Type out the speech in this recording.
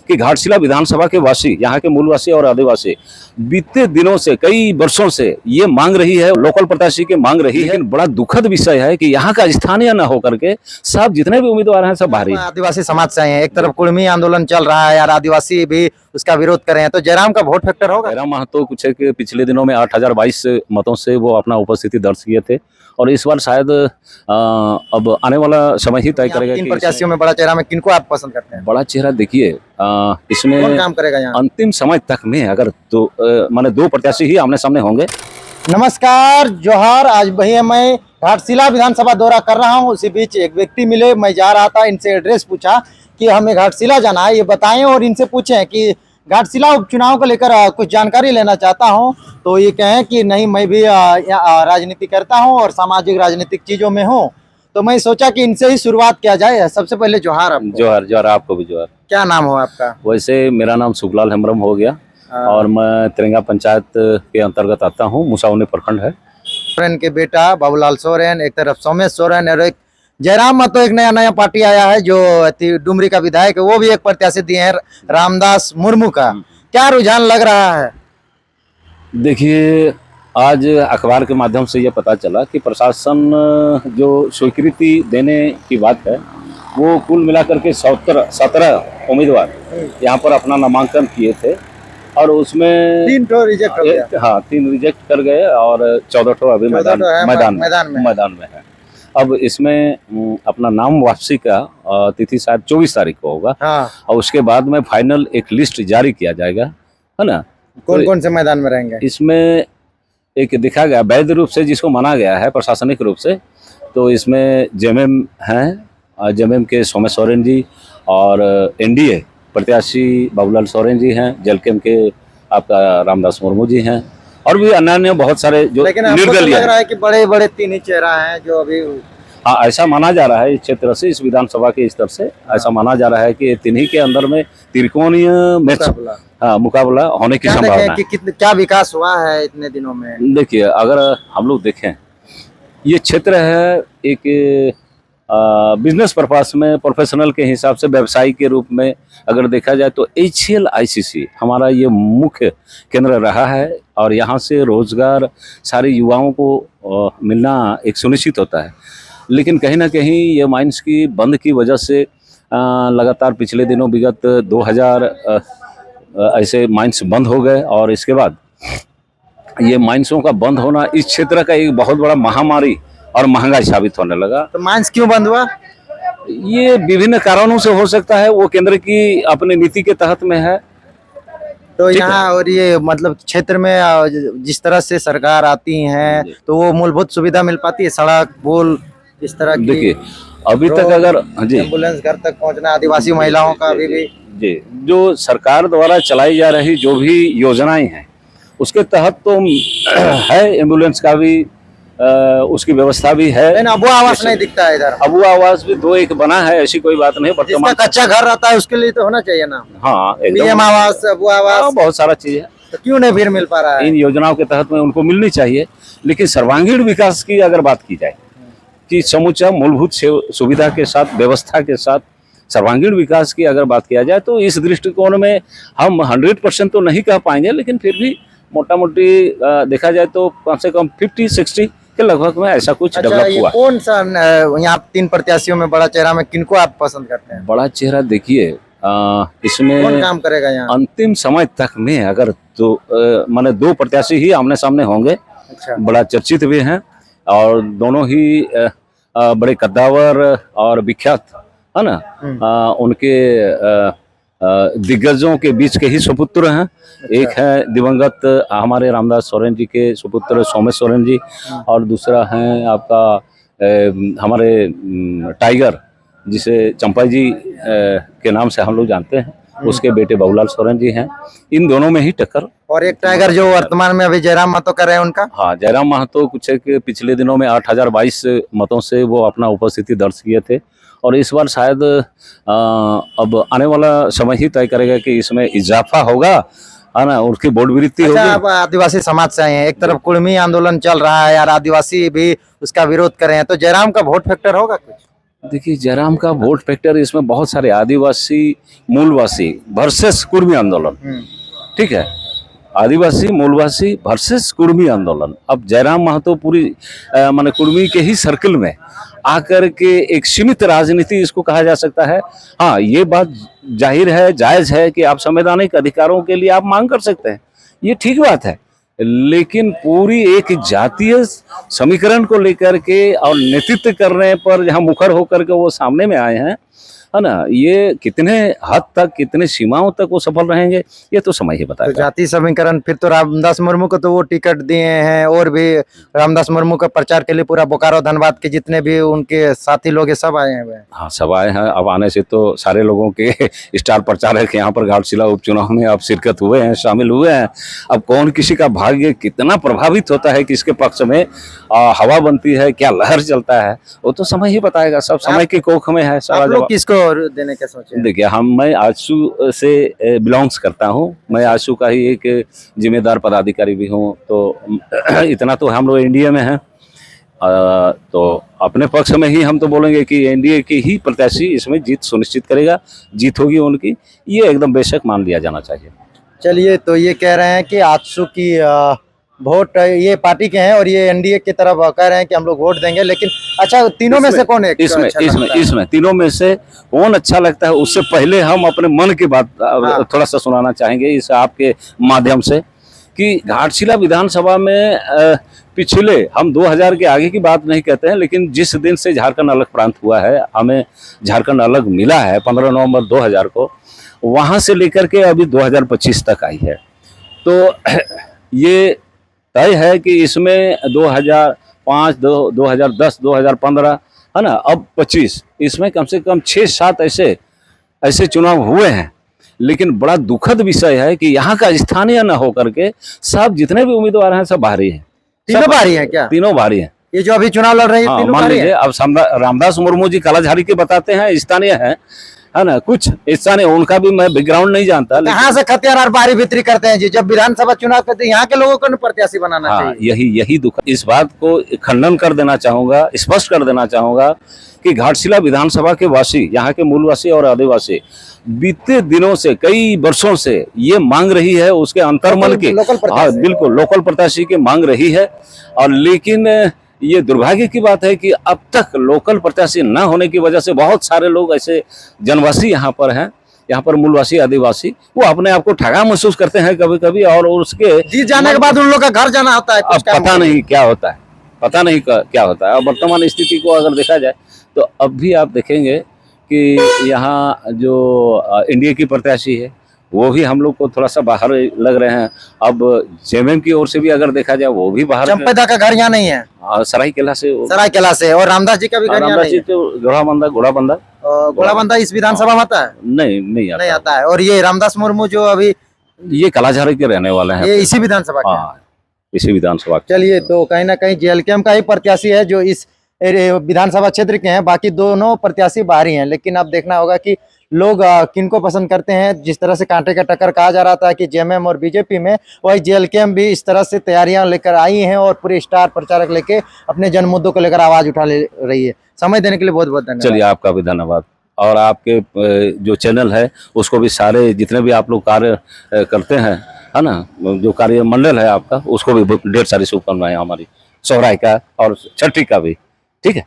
कि घाटशिला विधानसभा के वासी, यहाँ के मूलवासी और आदिवासी बीते दिनों से, कई वर्षों से ये मांग रही है, लोकल प्रत्याशी की मांग रही है। लेकिन बड़ा दुखद विषय है कि यहाँ का स्थानीय न होकर के सब जितने भी उम्मीदवार हैं सब बाहरी। आदिवासी समाज से हैं, एक तरफ कुर्मी आंदोलन चल रहा है यार, आदिवासी भी उसका विरोध कर रहे हैं, तो जयराम का वोट फैक्टर होगा? जयराम महतो कुछ है कि पिछले दिनों में 8022 मतों से वो अपना उपस्थिति दर्ज किए थे और इस बार शायद अब आने वाला समय ही तय करेगा। तीन प्रत्याशियों में बड़ा चेहरा में किनको आप पसंद करते हैं? बड़ा चेहरा देखिए, इसमें कौन काम करेगा यहाँ? अंतिम समय तक में अगर तो माने दो प्रत्याशी ही आमने सामने होंगे। नमस्कार, जोहार। आज भैया मैं घाटशिला विधानसभा दौरा कर रहा हूँ, उसी बीच एक व्यक्ति मिले, मैं जा रहा था, इनसे एड्रेस पूछा कि हमें घाटशिला जाना है, ये बताएं, और इनसे पूछें कि घाटशिला उपचुनाव को लेकर कुछ जानकारी लेना चाहता हूं। तो ये कहें कि नहीं, मैं भी राजनीति करता हूं और सामाजिक राजनीतिक चीजों में हूं, तो मैं सोचा कि इनसे ही शुरुआत किया जाए। सबसे पहले जोहार आपको। जोहार जोहार, आपको भी जोहार। क्या नाम हो आपका? वैसे मेरा नाम सुखलाल हेम्ब्रम हो गया और मैं तिरंगा पंचायत के अंतर्गत आता हूँ, मुसावनी प्रखंड है। सोरेन के बेटा बाबूलाल सोरेन, एक तरफ सोमेश सोरेन और एक जयराम महतो, एक नया पार्टी आया है जो डुमरी का विधायक है, वो भी एक प्रत्याशी दिए हैं, रामदास मुर्मू का। क्या रुझान लग रहा है? देखिए, आज अखबार के माध्यम से ये पता चला कि प्रशासन जो स्वीकृति देने की बात है, वो कुल मिलाकर के 17 उम्मीदवार यहाँ पर अपना नामांकन किए थे और उसमें 3 तो रिजेक्ट हो गया। हाँ, 3 रिजेक्ट कर गए और 14 अभी मैदान में है। अब इसमें अपना नाम वापसी का तिथि शायद 24 तारीख को होगा। हाँ। और उसके बाद में फाइनल एक लिस्ट जारी किया जाएगा, है ना। कौन कौन से मैदान में रहेंगे? इसमें एक दिखा गया वैध रूप से जिसको माना गया है प्रशासनिक रूप से, तो इसमें जेएमएम हैं, जेएमएम के सोमेश सोरेन जी और एनडीए प्रत्याशी बाबूलाल सोरेन जी हैं, जेलकेम के आपका रामदास मुर्मू जी हैं और भी अन्य बहुत सारे जो निर्दलीय लग रहा है कि बड़े बड़े 3 ही चेहरा हैं जो अभी। हाँ, ऐसा माना जा रहा है इस क्षेत्र से, इस विधानसभा के स्तर से ऐसा माना जा रहा है कि 3 ही के अंदर में त्रिकोणीय मैच मुकाबला होने की संभावना है। क्या विकास हुआ है इतने दिनों में? देखिए, अगर हम लोग देखें, ये क्षेत्र है एक बिजनेस पर्पस में, प्रोफेशनल के हिसाब से, व्यवसायी के रूप में अगर देखा जाए तो HCL ICC हमारा ये मुख्य केंद्र रहा है और यहाँ से रोजगार सारे युवाओं को मिलना एक सुनिश्चित होता है। लेकिन कहीं ना कहीं ये माइंस की बंद की वजह से लगातार पिछले दिनों विगत 2000 ऐसे माइंस बंद हो गए और इसके बाद ये माइंसों का बंद होना इस क्षेत्र का एक बहुत बड़ा महामारी और महंगा साबित होने लगा। तो माइंस क्यों बंद हुआ? ये विभिन्न कारणों से हो सकता है, वो केंद्र की अपनी नीति के तहत में है। तो यहाँ और ये मतलब क्षेत्र में जिस तरह से सरकार आती है तो वो मूलभूत सुविधा मिल पाती है, सड़क पुल इस तरह की? देखिए, अभी तक अगर जी एम्बुलेंस घर तक पहुँचना, आदिवासी महिलाओं का अभी भी जी जो सरकार द्वारा चलाई जा रही जो भी योजनाएं हैं उसके तहत तो है, एम्बुलेंस का भी उसकी व्यवस्था भी है। अबुआ आवास नहीं दिखता है इधर। अबुआ आवास भी 2-1 बना है, ऐसी कोई बात नहीं। जिसका कच्चा घर रहता है उसके लिए तो होना चाहिए ना। हाँ, पीएम आवास, अबुआ आवास, बहुत सारा चीज है। तो क्यों नहीं फिर मिल पा रहा है? इन योजनाओं के तहत में उनको मिलनी चाहिए, लेकिन सर्वांगीण विकास की अगर बात की जाए कि समूचा मूलभूत सुविधा के साथ, व्यवस्था के साथ सर्वांगीण विकास की अगर बात किया जाए तो इस दृष्टिकोण में हम 100% तो नहीं कह पाएंगे, लेकिन फिर भी मोटा मोटी देखा जाए तो कम से कम 50-60 के लगभग में ऐसा कुछ डेवलप हुआ। कौन सा यहाँ 3 प्रत्याशियों में बड़ा चेहरा में किनको आप पसंद करते हैं? बड़ा चेहरा देखिए, इसमें कौन काम करेगा यहाँ? अंतिम समय तक में अगर तो माने 2 प्रत्याशी ही आमने सामने होंगे। अच्छा। बड़ा चर्चित भी हैं और दोनों ही बड़े कद्दावर और विख्यात है ना, उनके दिग्गजों के बीच के ही सुपुत्र हैं। एक है दिवंगत हमारे रामदास सोरेन जी के सुपुत्र सोमेश सोरेन जी और दूसरा है आपका हमारे टाइगर, जिसे चंपाई जी के नाम से हम लोग जानते हैं, उसके बेटे बाबूलाल सोरेन जी हैं। इन दोनों में ही टक्कर। और एक टाइगर जो वर्तमान में अभी जयराम महतो कर रहे हैं उनका? हाँ, जयराम महतो कुछ है कि पिछले दिनों में 8022 मतों से वो अपना उपस्थिति दर्ज किए थे और इस बार शायद अब आने वाला समय ही तय करेगा कि इसमें इजाफा होगा, है ना, उनकी वोटवृत्ति होगी। आप आदिवासी समाज से हैं, एक तरफ कुर्मी आंदोलन चल रहा है यार, आदिवासी भी उसका विरोध कर रहे हैं, तो जयराम का वोट फैक्टर होगा कुछ? देखिए, जयराम का वोट फैक्टर इसमें बहुत सारे आदिवासी मूलवासी वर्सेस कुर्मी आंदोलन, ठीक है, आदिवासी मूलवासी वर्सेस कुर्मी आंदोलन। अब जयराम महतो पूरी माने कुर्मी के ही सर्कल में आकर के एक सीमित राजनीति इसको कहा जा सकता है। हाँ, ये बात जाहिर है, जायज है कि आप संवैधानिक अधिकारों के लिए आप मांग कर सकते हैं, ये ठीक बात है। लेकिन पूरी एक जातीय समीकरण को लेकर के और नेतृत्व करने पर जहाँ मुखर होकर के वो सामने में आए हैं, है ना, ये कितने हद तक, कितने सीमाओं तक वो सफल रहेंगे, ये तो समय ही तो बताएगा। जाति समीकरण, फिर तो रामदास मुर्मू को तो वो टिकट दिए हैं, और भी रामदास मुर्मू का प्रचार के लिए पूरा बोकारो धनबाद के जितने भी उनके साथी लोग हैं सब आए हैं। हाँ, सब आए हैं। अब आने से तो सारे लोगों के स्टार प्रचारक यहाँ पर घाटशिला उपचुनाव में अब शिरकत हुए हैं, शामिल हुए हैं। अब कौन किसी का भाग्य कितना प्रभावित होता है, किसके पक्ष में हवा बनती है, क्या लहर चलता है, वो तो समय ही बताएगा। सब समय की कोख में है सारा आप लोग जवाब। किसको देने का सोचे? देखिए, मैं आजसू से बिलोंग्स करता हूँ, मैं आजसू का ही एक जिम्मेदार पदाधिकारी भी हूँ, तो इतना तो हम लोग एनडीए में हैं। तो अपने पक्ष में ही हम तो बोलेंगे कि एनडीए की ही प्रत्याशी इसमें जीत सुनिश्चित करेगा, जीत होगी उनकी, ये एकदम बेशक मान लिया जाना चाहिए। चलिए, तो ये कह रहे हैं कि आजसू की वोट ये पार्टी के हैं, और ये एनडीए की तरफ कह रहे हैं कि हम लोग वोट देंगे। लेकिन अच्छा, तीनों में से कौन है इसमें तीनों में से कौन अच्छा लगता है, उससे पहले हम अपने मन की बात थोड़ा सा सुनाना चाहेंगे इस आपके माध्यम से, कि घाटशिला विधानसभा में पिछले, हम 2000 के आगे की बात नहीं कहते हैं, लेकिन जिस दिन से झारखंड अलग प्रांत हुआ है, हमें झारखंड अलग मिला है 15 नवंबर 2000 को, वहां से लेकर के अभी 2025 तक आई है। तो ये तय है कि इसमें 2005, 2010, 2015, है ना, अब 25, इसमें कम से कम 6-7 ऐसे चुनाव हुए हैं। लेकिन बड़ा दुखद विषय है कि यहाँ का स्थानीय न होकर के सब जितने भी उम्मीदवार हैं सब बाहरी हैं। तीनों बाहरी हैं क्या? तीनों बाहरी हैं। ये जो अभी चुनाव लड़ रही है, हाँ, तीनों मान बाहरी लीजिए, हैं? अब रामदास मुर्मू जी कालाझारी के बताते हैं, स्थानीय है ना, कुछ स्थानीय, उनका भी मैं बैकग्राउंड नहीं जानता। कहाँ से खतियार और बारी भीतरी करते हैं जी? जब विधानसभा चुनाव करते हैं, यहाँ के लोगों को प्रत्याशी बनाना हाँ, चाहिए। यही दुख। इस बात को खंडन कर देना चाहूंगा, स्पष्ट कर देना चाहूंगा कि घाटशिला विधानसभा के वासी, यहाँ के मूलवासी और आदिवासी बीते दिनों से, कई वर्षों से ये मांग रही है, उसके अंतर्मन के, हाँ बिल्कुल, लोकल प्रत्याशी की मांग रही है। और लेकिन ये दुर्भाग्य की बात है कि अब तक लोकल प्रत्याशी न होने की वजह से बहुत सारे लोग ऐसे जनवासी यहाँ पर हैं, यहाँ पर मूलवासी आदिवासी, वो अपने आप को ठगा महसूस करते हैं कभी कभी, और उसके जीत जाने के बाद उन लोग का घर जाना होता है, अब पता नहीं क्या होता है, पता नहीं क्या होता है। अब वर्तमान स्थिति को अगर देखा जाए तो अब भी आप देखेंगे कि यहाँ जो एनडीए की प्रत्याशी है वो भी हम लोग को थोड़ा सा बाहर लग रहे हैं। अब जेएमएम की ओर से भी अगर देखा जाए वो भी बाहर। चंपेदा का घर यहाँ नहीं है, सरायकेला से, और रामदास जी का भी घर यहाँ नहीं है। तो घोड़ाबंदा इस विधानसभा में आता है? नहीं आता है। और ये रामदास मुर्मू जो अभी, ये कालाझारी के रहने वाले हैं, ये इसी विधानसभा के? हाँ, इसी विधानसभा। चलिए, तो कहीं ना कहीं जेएलकेएम का ही प्रत्याशी है जो इस विधानसभा क्षेत्र के हैं, बाकी दोनों प्रत्याशी बाहरी हैं। लेकिन अब देखना होगा कि लोग किनको पसंद करते हैं। जिस तरह से कांटे का टक्कर कहा जा रहा था कि जेएमएम और बीजेपी में, वही जेएलकेएम भी इस तरह से तैयारियां लेकर आई हैं और पूरे स्टार प्रचारक लेके अपने जन मुद्दों को लेकर आवाज उठा ले रही है। समय देने के लिए बहुत बहुत धन्यवाद। चलिए, आपका भी धन्यवाद, और आपके जो चैनल है उसको भी, सारे जितने भी आप लोग कार्य करते हैं, है ना, जो कार्य मंडल है आपका, उसको भी ढेर सारी शुभकामनाएं हमारी, सोहराय का और छठी का भी। ठीक है।